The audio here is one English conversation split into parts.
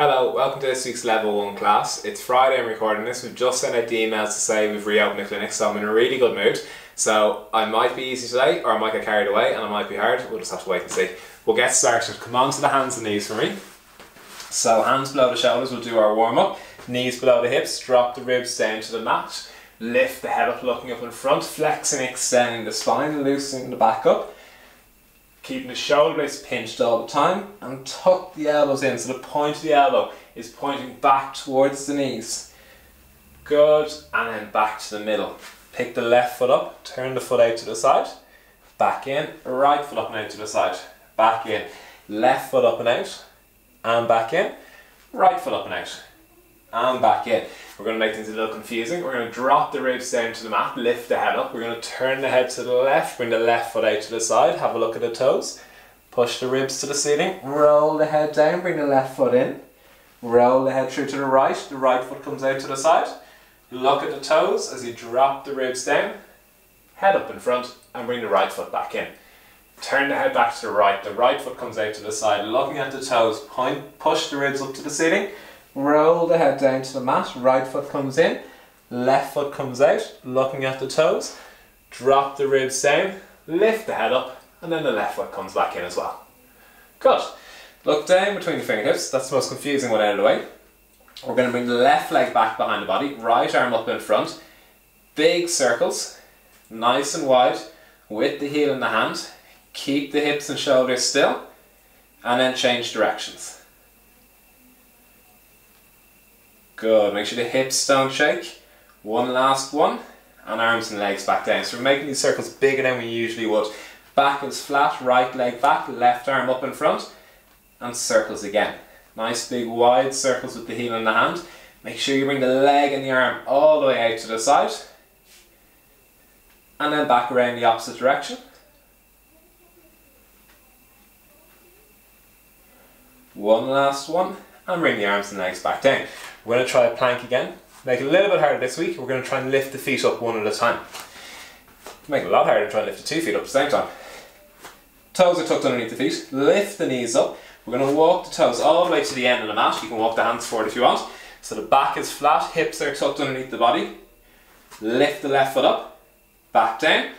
Hello, welcome to this week's Level 1 class. It's Friday, I'm recording this. We've just sent out the emails to say we've reopened the clinic, so I'm in a really good mood. So I might be easy today, or I might get carried away, and I might be hard. We'll just have to wait and see. We'll get started. Come on to the hands and knees for me. So hands below the shoulders, we'll do our warm up. Knees below the hips, drop the ribs down to the mat. Lift the head up, looking up in front, flexing, extending the spine, loosening the back up. Keeping the shoulder blades pinched all the time, and tuck the elbows in so the point of the elbow is pointing back towards the knees. Good, and then back to the middle. Pick the left foot up, turn the foot out to the side, back in, right foot up and out to the side, back in, left foot up and out, and back in, right foot up and out, and back in. We're going to make things a little confusing. We're going to drop the ribs down to the mat, lift the head up. We're going to turn the head to the left, bring the left foot out to the side, have a look at the toes. Push the ribs to the ceiling, roll the head down, bring the left foot in. Roll the head through to the right foot comes out to the side. Look at the toes as you drop the ribs down, head up in front, and bring the right foot back in. Turn the head back to the right foot comes out to the side, looking at the toes, push the ribs up to the ceiling. Roll the head down to the mat, right foot comes in, left foot comes out, looking at the toes, drop the ribs down, lift the head up, and then the left foot comes back in as well. Good. Look down between the fingertips, that's the most confusing one out of the way. We're going to bring the left leg back behind the body, right arm up in front, big circles, nice and wide, with the heel in the hand, keep the hips and shoulders still, and then change directions. Good, make sure the hips don't shake. One last one, and arms and legs back down. So we're making these circles bigger than we usually would. Back is flat, right leg back, left arm up in front, and circles again. Nice big wide circles with the heel in the hand. Make sure you bring the leg and the arm all the way out to the side, and then back around the opposite direction. One last one, and bring the arms and legs back down. We're going to try a plank again. Make it a little bit harder this week. We're going to try and lift the feet up one at a time. Make it a lot harder to try and lift the 2 feet up at the same time. Toes are tucked underneath the feet. Lift the knees up. We're going to walk the toes all the way to the end of the mat. You can walk the hands forward if you want. So the back is flat, hips are tucked underneath the body. Lift the left foot up, back down,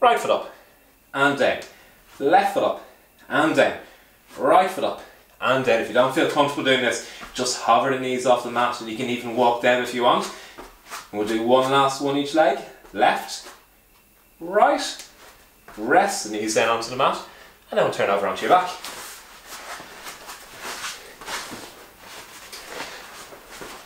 right foot up, and down. Left foot up, and down. Right foot up, and down. If you don't feel comfortable doing this, just hover the knees off the mat, and you can even walk down if you want. And we'll do one last one each leg. Left, right, rest the knees down onto the mat, and then we'll turn over onto your back.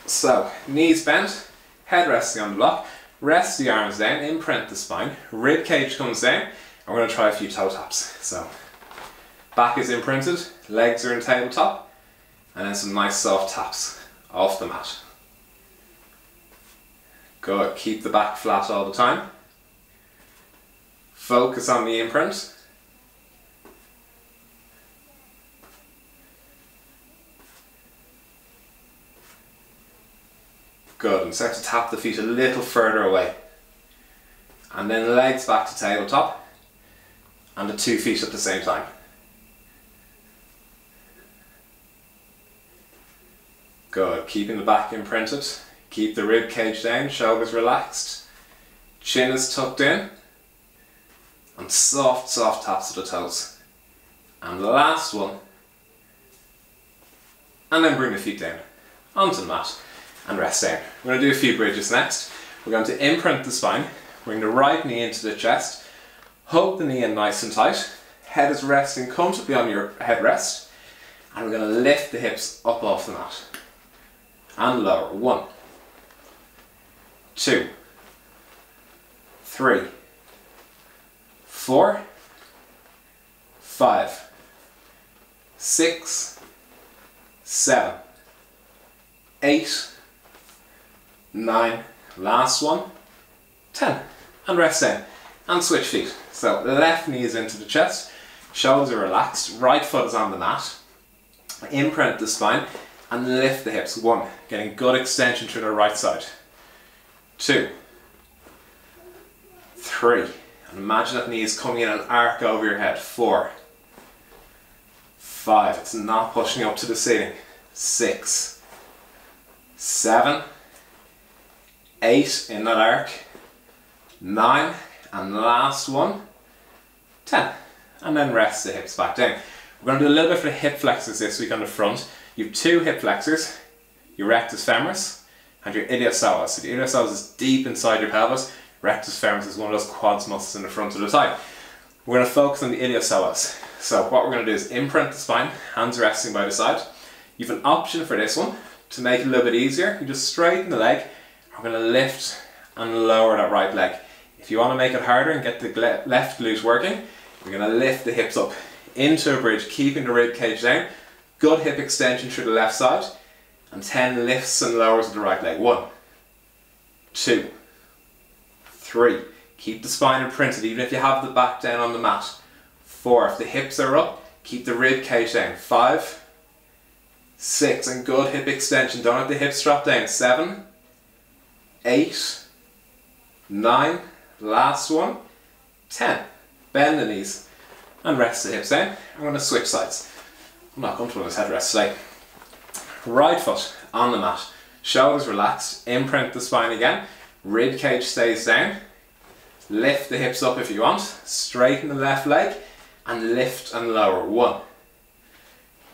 So, knees bent, head resting on the block, rest the arms down, imprint the spine, rib cage comes down, and we're going to try a few toe taps. So, back is imprinted, legs are in tabletop, and then some nice soft taps off the mat. Good, keep the back flat all the time. Focus on the imprint. Good, and start to tap the feet a little further away. And then legs back to tabletop, and the 2 feet at the same time. Good, keeping the back imprinted, keep the rib cage down, shoulders relaxed, chin is tucked in, and soft, soft taps of the toes. And the last one, and then bring the feet down onto the mat and rest down. We're going to do a few bridges next. We're going to imprint the spine, bring the right knee into the chest, hug the knee in nice and tight, head is resting comfortably on your headrest, and we're going to lift the hips up off the mat. And lower. 1, 2, 3, 4, 5, 6, 7, 8, 9, last one, 10. And rest down. And switch feet. So left knee is into the chest, shoulders are relaxed, right foot is on the mat. Imprint the spine and lift the hips. 1, getting good extension to the right side. 2, 3, and imagine that knee is coming in an arc over your head. 4, 5, it's not pushing up to the ceiling. 6, 7, 8 in that arc, 9, and last one, 10. And then rest the hips back down. We're going to do a little bit for the hip flexors this week on the front. You have 2 hip flexors, your rectus femoris and your iliopsoas. So the iliopsoas is deep inside your pelvis. Rectus femoris is one of those quads muscles in the front of the thigh. We're going to focus on the iliopsoas. So what we're going to do is imprint the spine, hands resting by the side. You have an option for this one to make it a little bit easier. You just straighten the leg. We're going to lift and lower that right leg. If you want to make it harder and get the left glute working, we're going to lift the hips up into a bridge, keeping the rib cage down. Good hip extension through the left side. And 10 lifts and lowers of the right leg. 1, 2, 3. Keep the spine imprinted even if you have the back down on the mat. 4. If the hips are up, keep the rib cage down. 5, 6. And good hip extension. Don't have the hips drop down. 7, 8, 9. Last one. 10. Bend the knees and rest the hips down. I'm going to switch sides. I'm not comfortable with this head rest today. Right foot on the mat, shoulders relaxed, imprint the spine again, rib cage stays down, lift the hips up if you want, straighten the left leg and lift and lower. 1,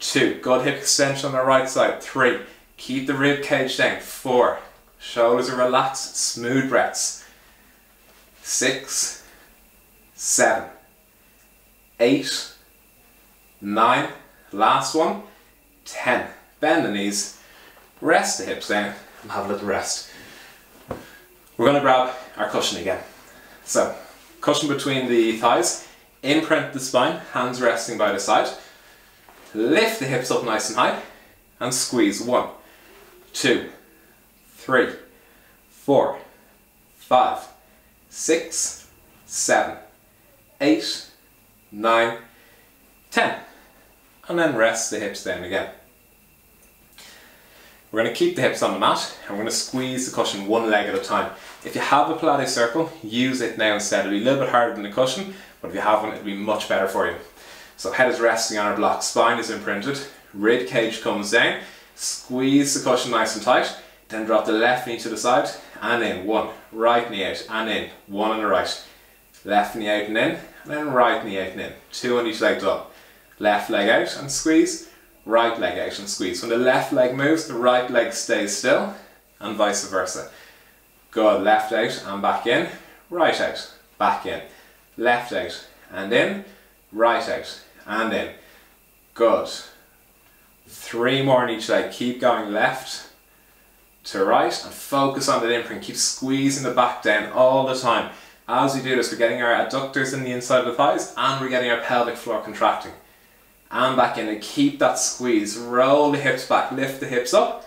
2, good hip extension on the right side. 3, keep the rib cage down. 4, shoulders are relaxed, smooth breaths. 6, 7, 8, 9, last one, 10. Bend the knees, rest the hips down and have a little rest. We're going to grab our cushion again. So, cushion between the thighs, imprint the spine, hands resting by the side. Lift the hips up nice and high and squeeze. 1, 2, 3, 4, 5, 6, 7, 8, 9, 10. And then rest the hips down again. We're going to keep the hips on the mat and we're going to squeeze the cushion one leg at a time. If you have a Pilates circle, use it now instead. It'll be a little bit harder than the cushion, but if you have one, it'll be much better for you. So head is resting on our block, spine is imprinted, rib cage comes down, squeeze the cushion nice and tight, then drop the left knee to the side and in. 1, right knee out and in. 1 on the right. Left knee out and in, and then right knee out and in. 2 on each leg up. Left leg out and squeeze. Right leg out and squeeze. When the left leg moves, the right leg stays still and vice versa. Good, left out and back in, right out, back in, left out and in, right out and in. Good. 3 more on each leg. Keep going left to right and focus on that imprint. Keep squeezing the back down all the time. As we do this, we're getting our adductors in the inside of the thighs and we're getting our pelvic floor contracting. And back in and keep that squeeze. Roll the hips back, lift the hips up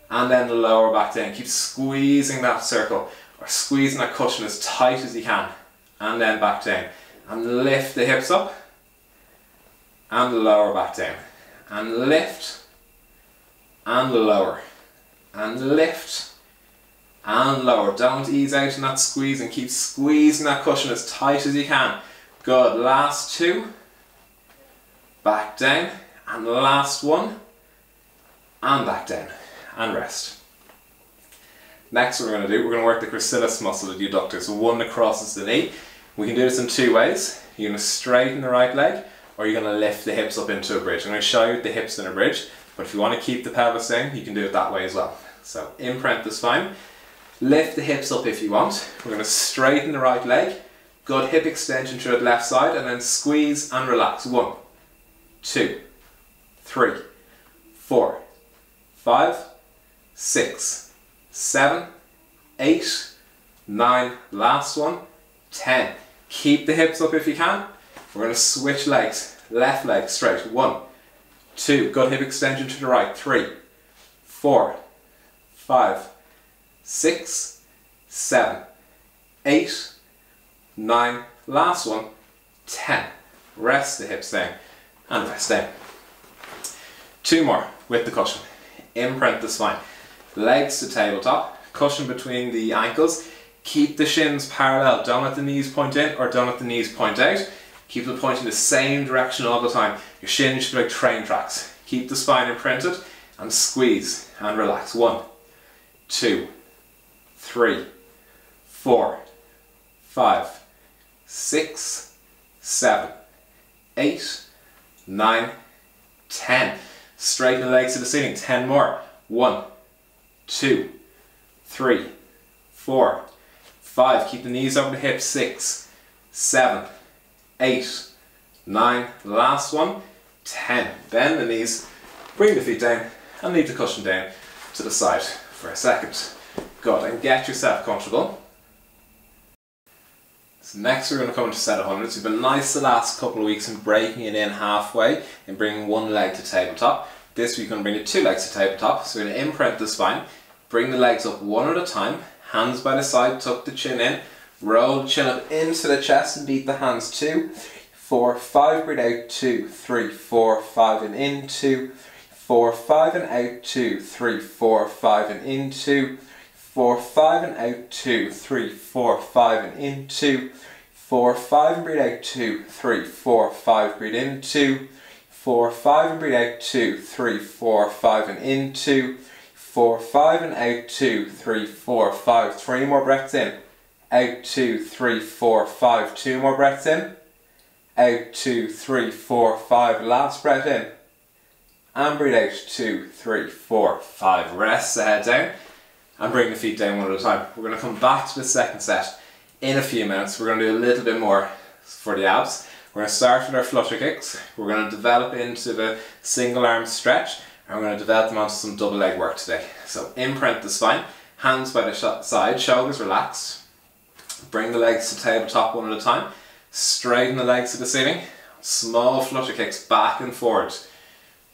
and then lower back down. Keep squeezing that circle or squeezing that cushion as tight as you can and then back down. And lift the hips up and lower back down. And lift and lower and lift and lower. Don't ease out in that squeeze and keep squeezing that cushion as tight as you can. Good, last 2. Back down, and last one, and back down, and rest. Next what we're going to do, we're going to work the gracilis muscle of the adductors, one that crosses the knee. We can do this in 2 ways. You're going to straighten the right leg, or you're going to lift the hips up into a bridge. I'm going to show you the hips in a bridge, but if you want to keep the pelvis down, you can do it that way as well. So imprint the spine, lift the hips up if you want. We're going to straighten the right leg, good hip extension through the left side, and then squeeze and relax. 1, 2, 3, 4, 5, 6, 7, 8, 9, last one, 10. Keep the hips up if you can. We're going to switch legs. Left leg straight. 1, 2, good hip extension to the right. 3, 4, 5, 6, 7, 8, 9, last one, 10. Rest the hips down. And rest down. 2 more with the cushion. Imprint the spine. Legs to tabletop, cushion between the ankles. Keep the shins parallel. Don't let the knees point in or don't let the knees point out. Keep them pointing the same direction all the time. Your shins should be like train tracks. Keep the spine imprinted and squeeze and relax. 1, 2, 3, 4, 5, 6, 7, 8, 9, 10. Straighten the legs to the ceiling. 10 more. 1, 2, 3, 4, 5. Keep the knees over the hips. 6, 7, 8, 9. Last one. 10. Bend the knees. Bring the feet down and leave the cushion down to the side for a second. Good. And get yourself comfortable. So next we're going to come into set of hundreds. We've been nice the last couple of weeks in breaking it in halfway and bringing one leg to tabletop. This week we're going to bring the two legs to tabletop. So we're going to imprint the spine, bring the legs up one at a time, hands by the side, tuck the chin in, roll the chin up into the chest and beat the hands. 2, 4, 5, breathe out, 2, 3, 4, 5 and in, 2, 4, 5 and out, 2, 3, 4, 5 and in, 2, 4, 5 and out, 2, 3, 4, 5 and in, 2, 4, 5 and breathe out, 2, 3, 4, 5, breathe in, 2, 4, 5 and breathe out, 2, 3, 4, 5 and in, 2, 4, 5 and out, 2, 3, 4, 5, 3 more breaths in, out, 2, 3, 4, 5, 2 more breaths in, out, 2, 3, 4, 5, last breath in, and breathe out, 2, 3, 4, 5, rest the head down, and bring the feet down one at a time. We're going to come back to the second set in a few minutes. We're going to do a little bit more for the abs. We're going to start with our flutter kicks. We're going to develop into the single arm stretch, and we're going to develop them onto some double leg work today. So imprint the spine, hands by the side, shoulders relaxed. Bring the legs to tabletop one at a time. Straighten the legs to the ceiling. Small flutter kicks back and forward.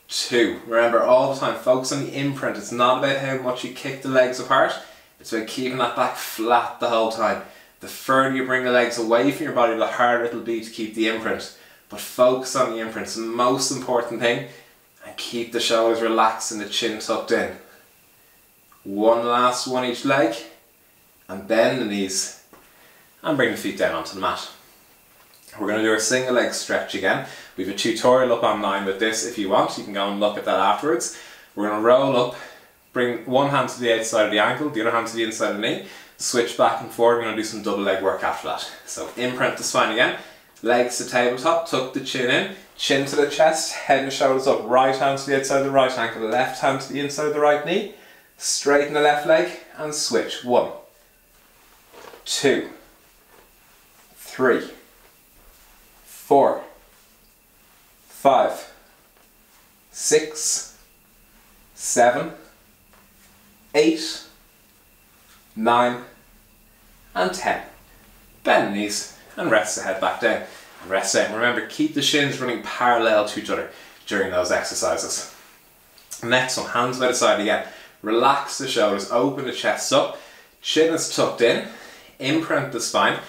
2. Remember all the time, focus on the imprint. It's not about how much you kick the legs apart. It's about keeping that back flat the whole time. The further you bring the legs away from your body, the harder it'll be to keep the imprint. But focus on the imprint. It's the most important thing. And keep the shoulders relaxed and the chin tucked in. One last one each leg. And bend the knees. And bring the feet down onto the mat. We're going to do our single leg stretch again. We have a tutorial up online with this if you want. You can go and look at that afterwards. We're going to roll up, bring one hand to the outside of the ankle, the other hand to the inside of the knee, switch back and forward. We're going to do some double leg work after that. So imprint the spine again, legs to tabletop, tuck the chin in, chin to the chest, head and shoulders up, right hand to the outside of the right ankle, left hand to the inside of the right knee, straighten the left leg and switch. 1, 2, 3, 4, 5, 6, 7, 8, 9 and 10. Bend the knees and rest the head back down. And rest down. Remember, keep the shins running parallel to each other during those exercises. Next one, hands by the side again. Relax the shoulders, open the chest up, chin is tucked in, imprint the spine,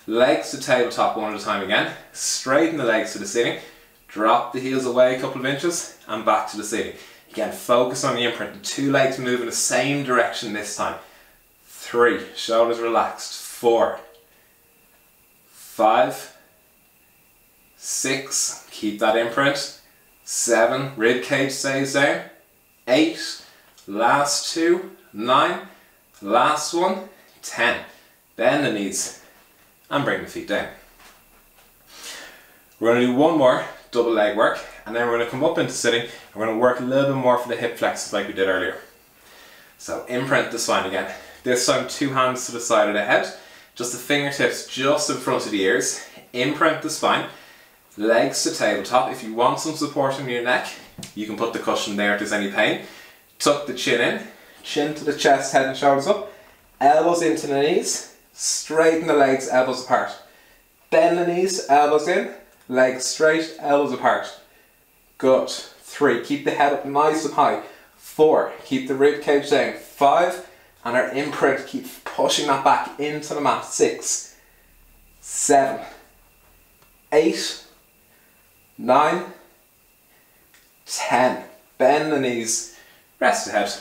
legs to tabletop one at a time again, straighten the legs to the ceiling, drop the heels away a couple of inches and back to the ceiling. Again, focus on the imprint. The two legs move in the same direction this time. 3, shoulders relaxed. 4, 5, 6, keep that imprint. 7, rib cage stays down. 8, last 2, 9, last one, 10. Bend the knees and bring the feet down. We're going to do one more double leg work and then we're going to come up into sitting and we're going to work a little bit more for the hip flexors like we did earlier. So imprint the spine again. This time 2 hands to the side of the head, just the fingertips just in front of the ears. Imprint the spine, legs to tabletop. If you want some support in your neck, you can put the cushion there if there's any pain. Tuck the chin in, chin to the chest, head and shoulders up, elbows into the knees. Straighten the legs, elbows apart. Bend the knees, elbows in, legs straight, elbows apart. Good. 3, keep the head up nice and high. 4, keep the rib cage down. 5, and our imprint, keep pushing that back into the mat. 6, 7, 8, 9, 10. Bend the knees, rest the head,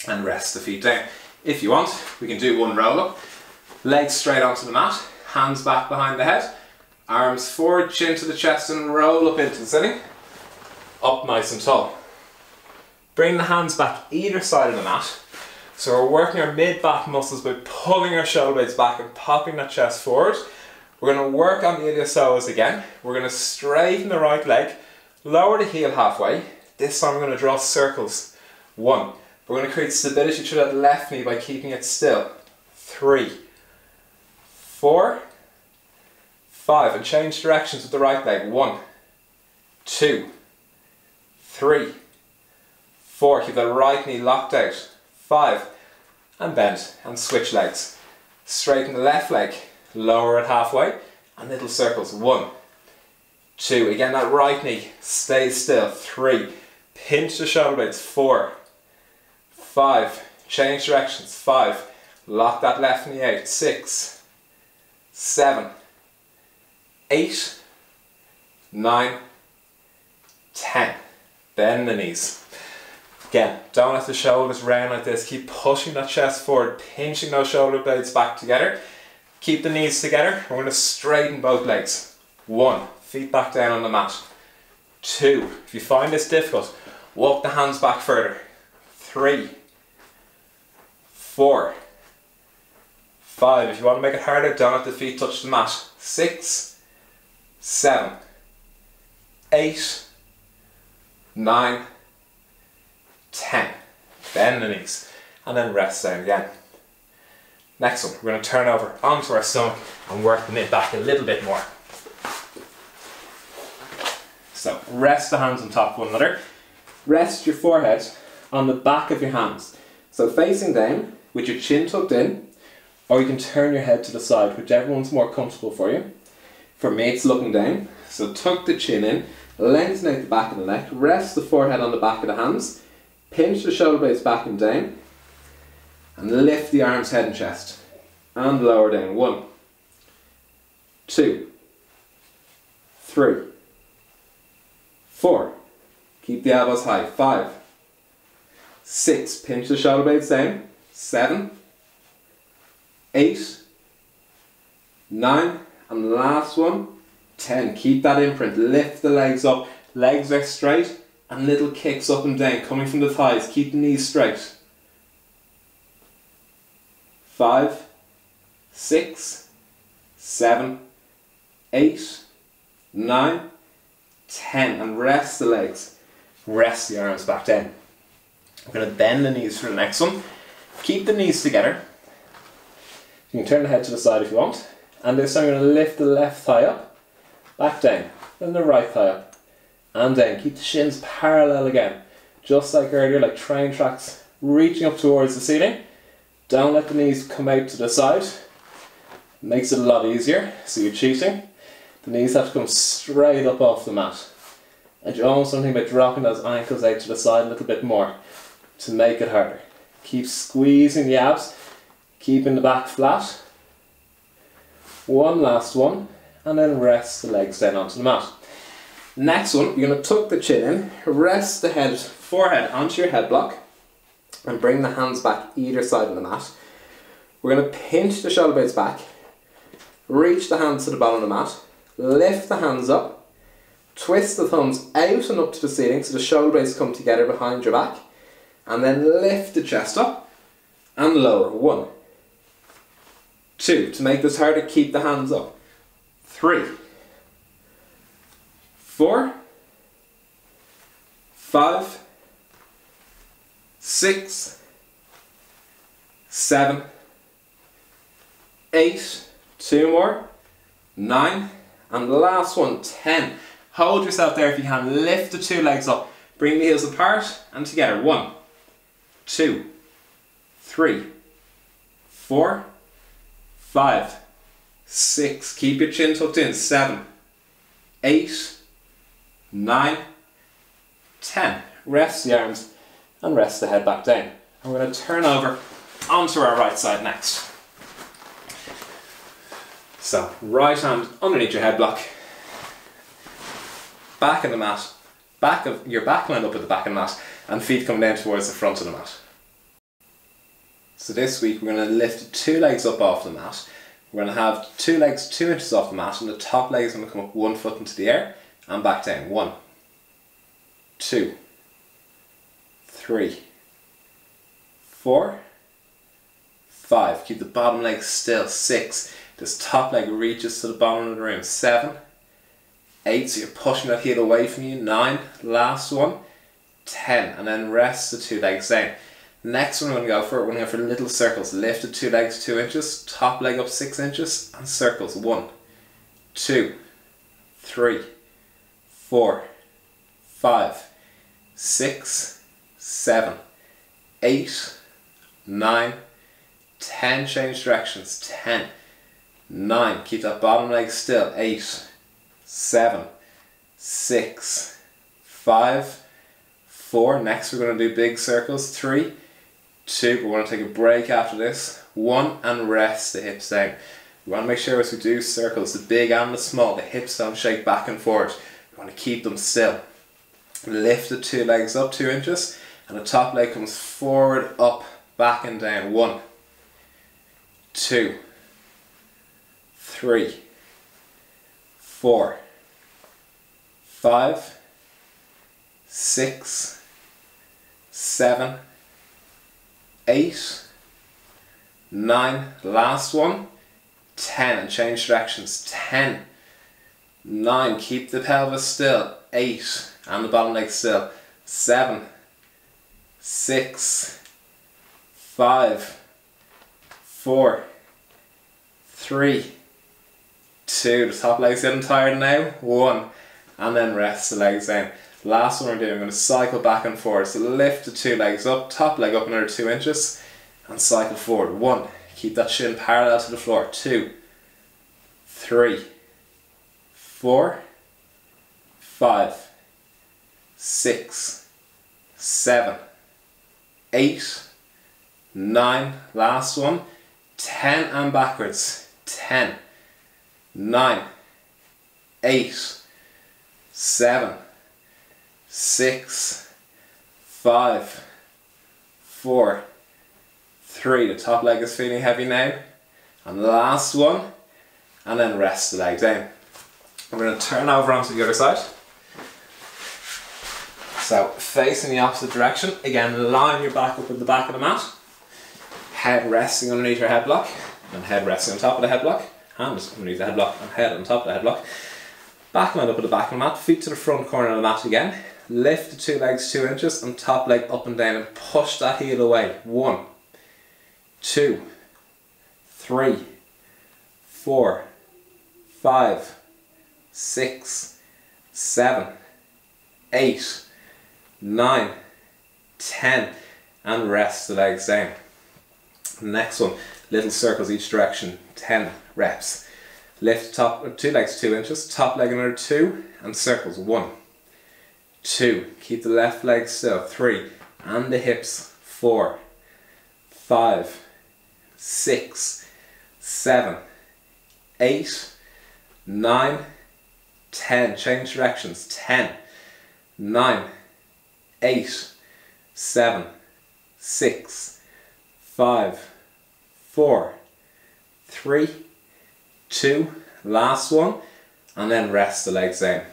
and rest the feet down. If you want, we can do one roll up. Legs straight onto the mat, hands back behind the head, arms forward, chin to the chest and roll up into the sitting. Up nice and tall. Bring the hands back either side of the mat. So we're working our mid-back muscles by pulling our shoulder blades back and popping that chest forward. We're going to work on the iliopsoas again. We're going to straighten the right leg, lower the heel halfway. This time we're going to draw circles. 1. We're going to create stability through that left knee by keeping it still. 3, 4, 5, and change directions with the right leg. 1, 2, 3, 4. Keep that right knee locked out. 5, and bend, and switch legs. Straighten the left leg, lower it halfway, and little circles. 1, 2, again that right knee, stay still. 3, pinch the shoulder blades. 4, 5, change directions. 5, lock that left knee out. 6, 7, 8, 9, 10. Bend the knees. Again, don't let the shoulders round like this. Keep pushing that chest forward, pinching those shoulder blades back together. Keep the knees together. We're going to straighten both legs. 1, feet back down on the mat. 2, if you find this difficult, walk the hands back further. 3, 4, 5. If you want to make it harder, don't let the feet touch the mat. 6, 7, 8, 9, 10. Bend the knees and then rest down again. Next one, we're going to turn over onto our stomach and work the mid back a little bit more. So rest the hands on top of one another. Rest your forehead on the back of your hands. So facing down with your chin tucked in, or you can turn your head to the side, whichever one's more comfortable for you. For me it's looking down, so tuck the chin in, lengthen out the back of the neck, rest the forehead on the back of the hands, pinch the shoulder blades back and down, and lift the arms, head and chest, and lower down. 1, 2, 3, 4, keep the elbows high. 5, 6, pinch the shoulder blades down. 7, 8, 9, and last one, 10. Keep that imprint, lift the legs up, legs are straight, and little kicks up and down coming from the thighs. Keep the knees straight. 5, 6, 7, 8, 9, 10, and rest the legs. Rest the arms back down. We're going to bend the knees for the next one. Keep the knees together. You can turn the head to the side if you want. And this time I'm going to lift the left thigh up, back down, then the right thigh up, and down. Keep the shins parallel again, just like earlier, like train tracks, reaching up towards the ceiling. Don't let the knees come out to the side. It makes it a lot easier, so you're cheating. The knees have to come straight up off the mat. And you're almost thinking about dropping those ankles out to the side a little bit more to make it harder. Keep squeezing the abs, keeping the back flat. One last one, and then rest the legs down onto the mat. Next one, you're going to tuck the chin in, rest the forehead onto your head block, and bring the hands back either side of the mat. We're going to pinch the shoulder blades back, reach the hands to the bottom of the mat, lift the hands up, twist the thumbs out and up to the ceiling so the shoulder blades come together behind your back, and then lift the chest up and lower. 1, 2, to make this harder, keep the hands up. 3, 4, 5, 6, 7, 8, 2 more, 9, and the last one, 10. Hold yourself there if you can, lift the 2 legs up, bring the heels apart and together. 1, 2, 3, 4, 5, 6, keep your chin tucked in. 7, 8, 9, 10. Rest the arms and rest the head back down. And we're going to turn over onto our right side next. So, right hand underneath your head block, back in the mat, back of your back lined up with the back of the mat, and feet come down towards the front of the mat. So this week we're going to lift 2 legs up off the mat. We're going to have 2 legs 2 inches off the mat, and the top leg is going to come up 1 foot into the air and back down. 1, 2, 3, 4, 5. Keep the bottom leg still. 6. This top leg reaches to the bottom of the room. 7, 8. So you're pushing that heel away from you. 9. Last one. 10. And then rest the 2 legs down. Next one we're going to go for, we're going to go for little circles. Lift the 2 legs 2 inches. Top leg up 6 inches. And circles. 1, 2, 3, 4, 5, 6, 7, 8, 9, 10. Change directions. 10, 9. Keep that bottom leg still. 8, 7, 6, 5, 4. Next we're going to do big circles. 3, 2. We're going to take a break after this. 1, and rest the hips down. We want to make sure as we do circles, the big and the small, the hips don't shake back and forth. We want to keep them still. Lift the 2 legs up 2 inches, and the top leg comes forward, up, back and down. 1, 2, 3, 4, 5, 6, 7, 8, 9. Last one. 10, and change directions. 10, 9. Keep the pelvis still. 8, and the bottom leg still. 7, 6, 5, 4, 3, 2. The top leg's getting tired now. 1, and then rest the legs down. Last one we're doing, I'm going to cycle back and forward. So lift the 2 legs up, top leg up another 2 inches, and cycle forward. 1. Keep that shin parallel to the floor. 2, 3, 4, 5, 6, 7, 8, 9. Last one. 10, and backwards. 10, 9, 8, 7, 6, 5, 4, 3. The top leg is feeling heavy now. And the last one. And then rest the leg down. We're going to turn over onto the other side. So facing the opposite direction. Again, line your back up with the back of the mat. Head resting underneath your head block. And head resting on top of the head block. Hands underneath the head block and head on top of the head block. Back line up at the back of the mat. Feet to the front corner of the mat again. Lift the 2 legs 2 inches and top leg up and down and push that heel away. 1, 2, 3, 4, 5, 6, 7, 8, 9, 10, and rest the legs down. Next one, little circles each direction, 10 reps. Lift top 2 legs 2 inches, top leg another 2, and circles. 1, 2. Keep the left leg still. 3, and the hips. 4, 5, 6, 7, 8, 9, 10. Change directions. 10, 9, 8, 7, 6, 5, 4, 3, 2. Last one, and then rest the legs down.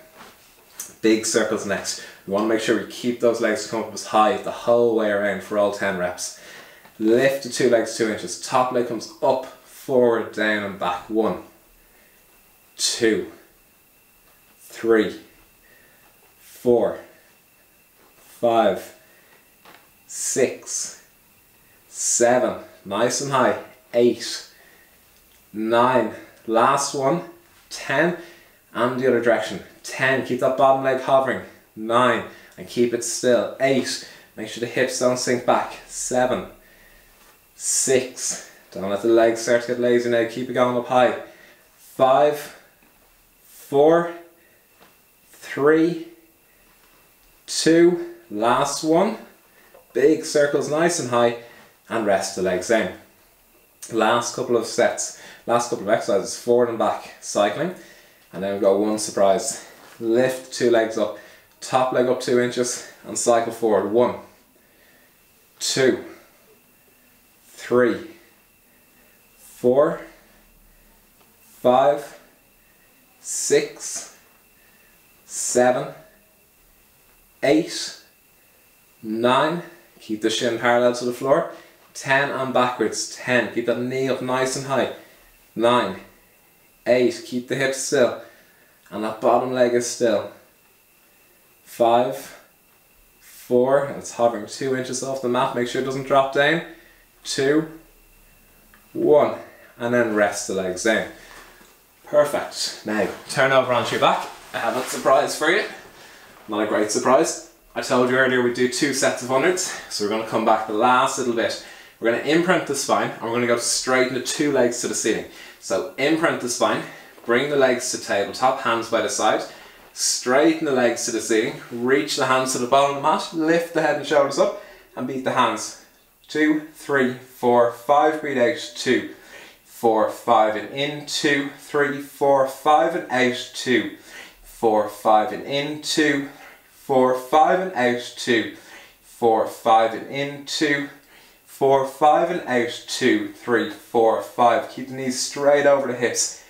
Big circles next. We want to make sure we keep those legs come up as high the whole way around for all 10 reps. Lift the 2 legs 2 inches. Top leg comes up, forward, down and back. 1, 2, 3, 4, 5, 6, 7. Nice and high. 8, 9. Last one. 10. And the other direction. 10. Keep that bottom leg hovering. 9. And keep it still. 8. Make sure the hips don't sink back. 7, 6. Don't let the legs start to get lazy now. Keep it going up high. 5, 4, 3, 2. Last one. Big circles nice and high. And rest the legs down. Last couple of sets. Last couple of exercises. Forward and back cycling. And then we've got one surprise. Lift 2 legs up. Top leg up 2 inches. And cycle forward. 1, 2, 3, 4, 5, 6, 7, 8, 9, Keep the shin parallel to the floor. 10 and backwards. 10. Keep that knee up nice and high. 9. 8. Keep the hips still. And that bottom leg is still. 5. 4. And it's hovering 2 inches off the mat. Make sure it doesn't drop down. 2. 1. And then rest the legs down. Perfect. Now, turn over onto your back. I have a surprise for you. Not a great surprise. I told you earlier we'd do 2 sets of hundreds, so we're going to come back the last little bit. We're going to imprint the spine and we're going to go straight into 2 legs to the ceiling. So imprint the spine, bring the legs to tabletop, hands by the side, straighten the legs to the ceiling, reach the hands to the bottom of the mat, lift the head and shoulders up and beat the hands. 2, 3, 4, 5, breathe out, 2, 4, 5 and in, 2, 3, 4, 5 and out, 2, 4, 5 and in, 2, 4, 5 and out, 2, 4, 5 and in, 2, 4, 5 and out, 2, 3, 4, 5. Keep the knees straight over the hips.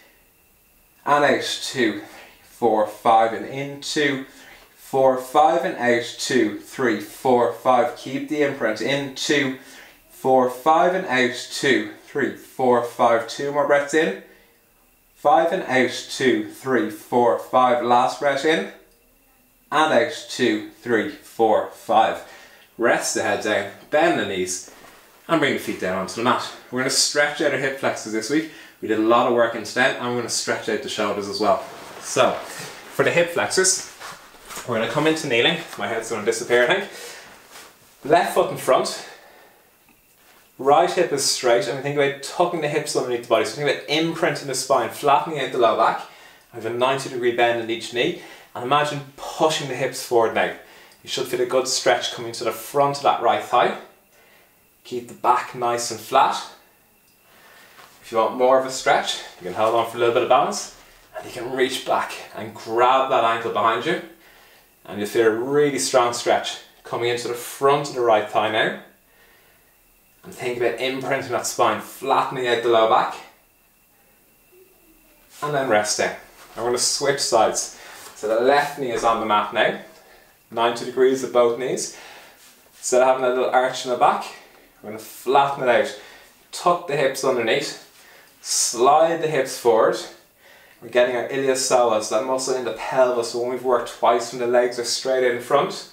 And out, 2, 4, 5 and in, 2, 4, 5 and out, 2, 3, 4, 5. Keep the imprint in, 2, 4, 5 and out, 2, 3, 4, 5. 2 more breaths in. 5 and out, 2, 3, 4, 5. Last breath in. And out, 2, 3, 4, 5. Rest the head down, bend the knees, and bring the feet down onto the mat. We're going to stretch out our hip flexors this week. We did a lot of work instead, and we're going to stretch out the shoulders as well. So, for the hip flexors, we're going to come into kneeling. My head's going to disappear, I think. Left foot in front. Right hip is straight, and we think about tucking the hips underneath the body. So think about imprinting the spine, flattening out the low back. I have a 90-degree bend in each knee, and imagine pushing the hips forward now. You should feel a good stretch coming to the front of that right thigh. Keep the back nice and flat. If you want more of a stretch, you can hold on for a little bit of balance, and you can reach back and grab that ankle behind you, and you'll feel a really strong stretch coming into the front of the right thigh now. And think about imprinting that spine, flattening out the low back, and then rest down. I'm going to switch sides. So the left knee is on the mat now, 90 degrees of both knees. Instead of having a little arch in the back, we're going to flatten it out. Tuck the hips underneath, slide the hips forward. We're getting our iliopsoas, that muscle in the pelvis, so when we've worked twice when the legs are straight in front.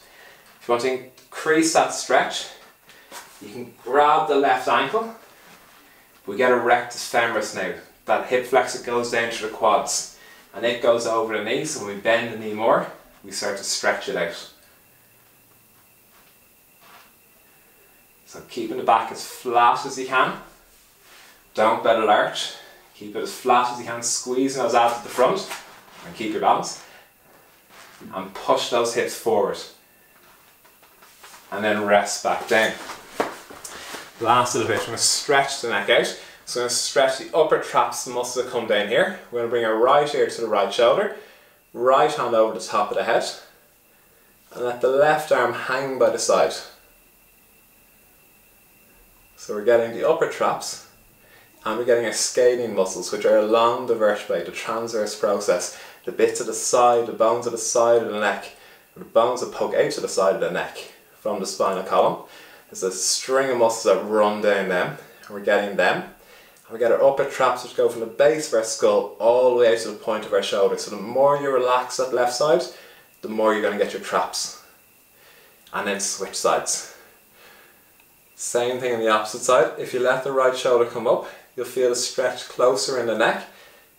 If you want to increase that stretch, you can grab the left ankle. We get a rectus femoris now. That hip flexor goes down to the quads and it goes over the knee, so when we bend the knee more, we start to stretch it out. So keeping the back as flat as you can. Don't let it arch. Keep it as flat as you can, squeezing those abs at the front and keep your balance. And push those hips forward. And then rest back down. Last little bit, we're going to stretch the neck out. So we're going to stretch the upper traps, the muscles that come down here. We're going to bring our right ear to the right shoulder, right hand over the top of the head, and let the left arm hang by the side. So we're getting the upper traps, and we're getting our scalene muscles, which are along the vertebrae, the transverse process, the bits of the side, the bones of the side of the neck, the bones that poke out to the side of the neck from the spinal column. There's a string of muscles that run down them, and we're getting them. And we get our upper traps, which go from the base of our skull all the way out to the point of our shoulder. So the more you relax that left side, the more you're going to get your traps. And then switch sides. Same thing on the opposite side. If you let the right shoulder come up, you'll feel a stretch closer in the neck.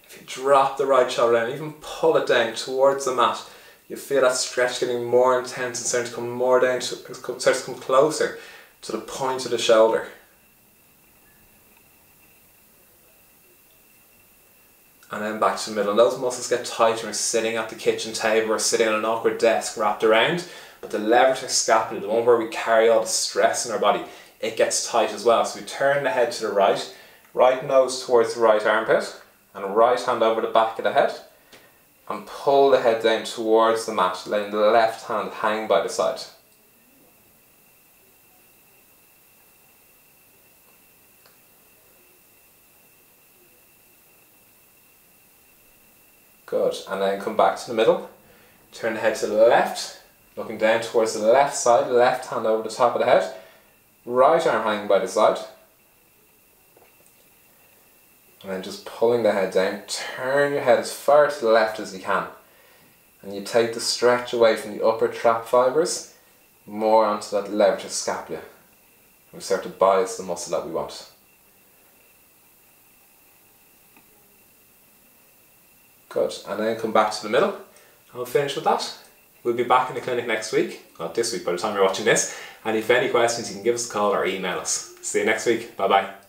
If you drop the right shoulder down, even pull it down towards the mat, you'll feel that stretch getting more intense and starting to come more down, starts to come closer to the point of the shoulder. And then back to the middle. And those muscles get tight when we're sitting at the kitchen table or sitting on an awkward desk wrapped around. But the levator scapula, the one where we carry all the stress in our body, it gets tight as well. So we turn the head to the right, right nose towards the right armpit, and right hand over the back of the head, and pull the head down towards the mat, letting the left hand hang by the side. Good, and then come back to the middle, turn the head to the left, looking down towards the left side, left hand over the top of the head, Right arm hanging by the side. And then just pulling the head down. Turn your head as far to the left as you can. And you take the stretch away from the upper trap fibres, more onto that levator scapula. We start to bias the muscle that we want. Good, and then come back to the middle, and we'll finish with that. We'll be back in the clinic next week, not this week by the time you're watching this, and if you have any questions you can give us a call or email us. See you next week, bye bye.